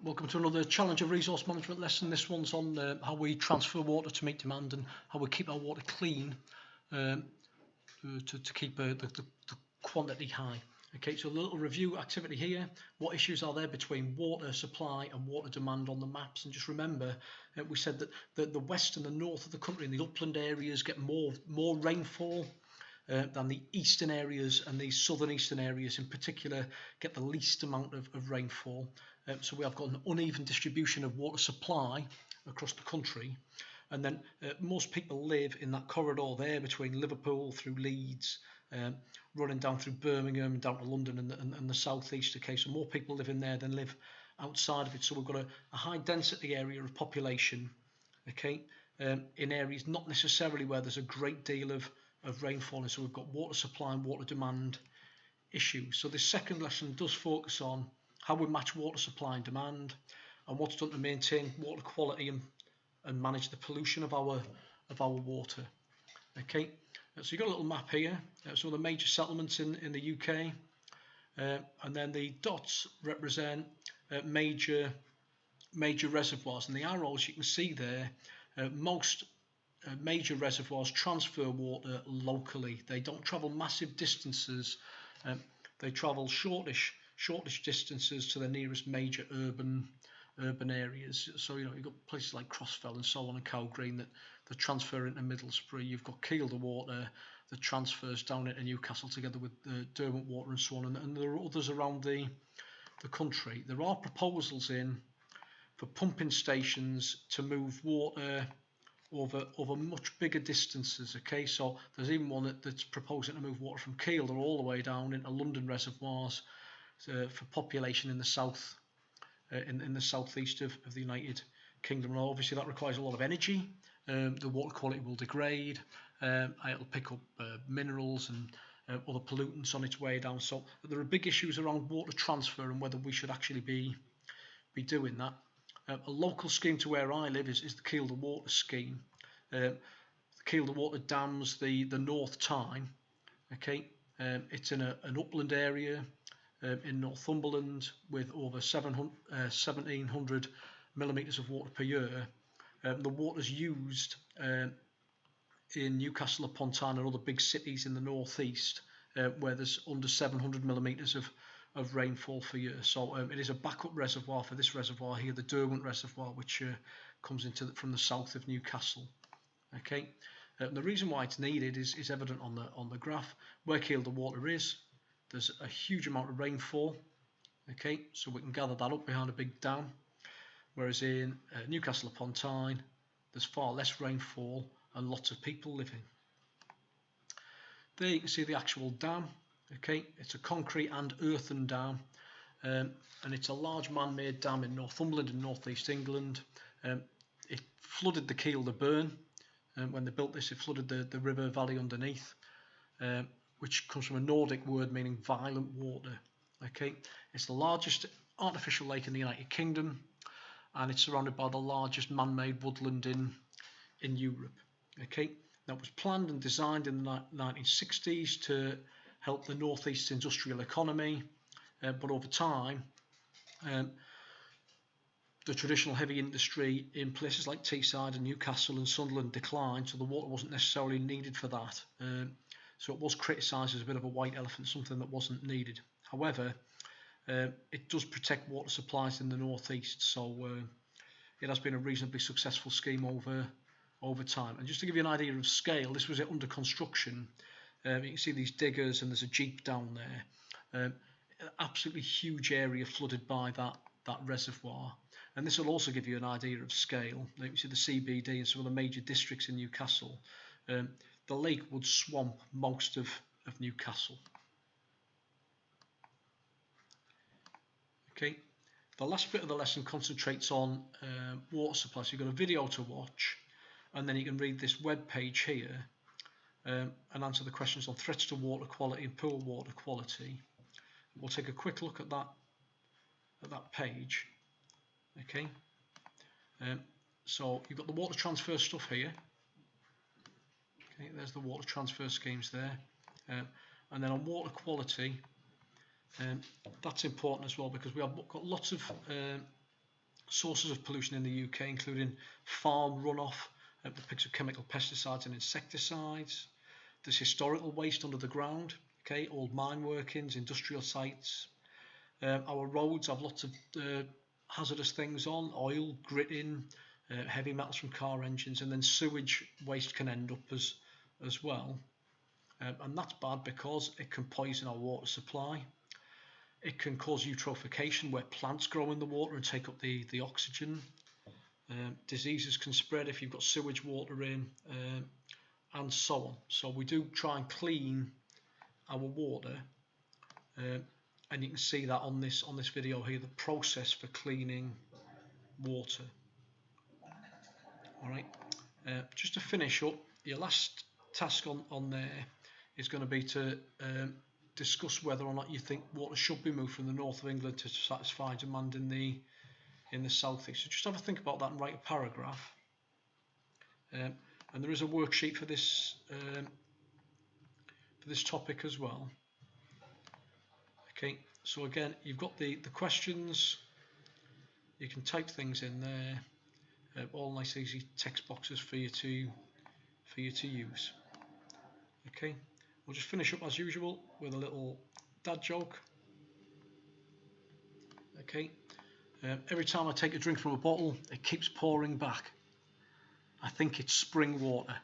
Welcome to another Challenge of Resource Management lesson. This one's on how we transfer water to meet demand and how we keep our water clean to keep the quantity high. Okay, so a little review activity here. What issues are there between water supply and water demand on the maps? And just remember, we said that the west and the north of the country and the upland areas get more rainfall than the eastern areas, and the southern eastern areas in particular get the least amount of rainfall. So we have got an uneven distribution of water supply across the country, and then most people live in that corridor there between Liverpool through Leeds, running down through Birmingham, down to London and the southeast. Okay, so more people live in there than live outside of it. So we've got a high density area of population, okay, in areas not necessarily where there's a great deal of rainfall, and so we've got water supply and water demand issues. So this second lesson does focus on how we match water supply and demand, and what's done to maintain water quality and manage the pollution of our water. Okay, so you've got a little map here, some of the major settlements in the UK, and then the dots represent major reservoirs, and the arrows you can see there, most major reservoirs transfer water locally. They don't travel massive distances, they travel shortish distances to the nearest major urban areas. So you've got places like Crossfell and so on, and Cowgreen that transfer into Middlesbrough. You've got Kielder water that transfers down into Newcastle together with Derwent water and so on, and there are others around the country. There are proposals in for pumping stations to move water over much bigger distances. Okay, so there's even one that's proposing to move water from Kielder all the way down into London reservoirs for population in the south, in the southeast of the United Kingdom. And obviously that requires a lot of energy. The water quality will degrade. It'll pick up minerals and other pollutants on its way down. So there are big issues around water transfer and whether we should actually be doing that. A local scheme to where I live is the Kielder Water Scheme. The Kielder Water dams the North Tyne. Okay, it's in an upland area in Northumberland with over 1,700 millimetres of water per year. The water's used in Newcastle upon Tyne and other big cities in the northeast where there's under 700 millimetres of rainfall for year. So it is a backup reservoir for this reservoir here, the Derwent reservoir, which comes from the south of Newcastle. Okay, the reason why it's needed is evident on the graph. Where Kielder water is, there's a huge amount of rainfall. Okay, so we can gather that up behind a big dam. Whereas in Newcastle upon Tyne, there's far less rainfall and lots of people living. There you can see the actual dam. Okay, it's a concrete and earthen dam, and it's a large man-made dam in Northumberland in northeast England. It flooded the Kielder Burn, and when they built this, it flooded the river valley underneath, which comes from a Nordic word meaning violent water. Okay, it's the largest artificial lake in the United Kingdom, and it's surrounded by the largest man-made woodland in Europe. Okay, that was planned and designed in the 1960s to help the northeast industrial economy, but over time the traditional heavy industry in places like Teesside and Newcastle and Sunderland declined, so the water wasn't necessarily needed for that. So it was criticised as a bit of a white elephant, something that wasn't needed. However, it does protect water supplies in the northeast, so it has been a reasonably successful scheme over time. And just to give you an idea of scale, this was under construction. You can see these diggers and there's a jeep down there. Absolutely huge area flooded by that reservoir. And this will also give you an idea of scale. You can see the CBD and some of the major districts in Newcastle. The lake would swamp most of Newcastle. Okay, the last bit of the lesson concentrates on water supply. So you've got a video to watch, and then you can read this web page here and answer the questions on threats to water quality and poor water quality. We'll take a quick look at that page. Okay, so you've got the water transfer stuff here. Okay, there's the water transfer schemes there, and then on water quality, that's important as well because we have got lots of Sources of pollution in the UK, including farm runoff, depicts of chemical pesticides and insecticides. There's historical waste under the ground, okay, old mine workings, industrial sites. Our roads have lots of hazardous things on, oil, gritting, heavy metals from car engines, and then sewage waste can end up as well. And that's bad because it can poison our water supply. It can cause eutrophication, where plants grow in the water and take up the oxygen. Diseases can spread if you've got sewage water in, and so on. So we do try and clean our water, and you can see that on this video here, the process for cleaning water. All right. Just to finish up, your last task on there is going to be to discuss whether or not you think water should be moved from the north of England to satisfy demand in the southeast. So just have a think about that and write a paragraph. And there is a worksheet for this topic as well. Okay, so again, you've got the questions. You can type things in there. All nice easy text boxes for you to use. Okay, we'll just finish up as usual with a little dad joke. Okay, every time I take a drink from a bottle, it keeps pouring back. I think it's spring water.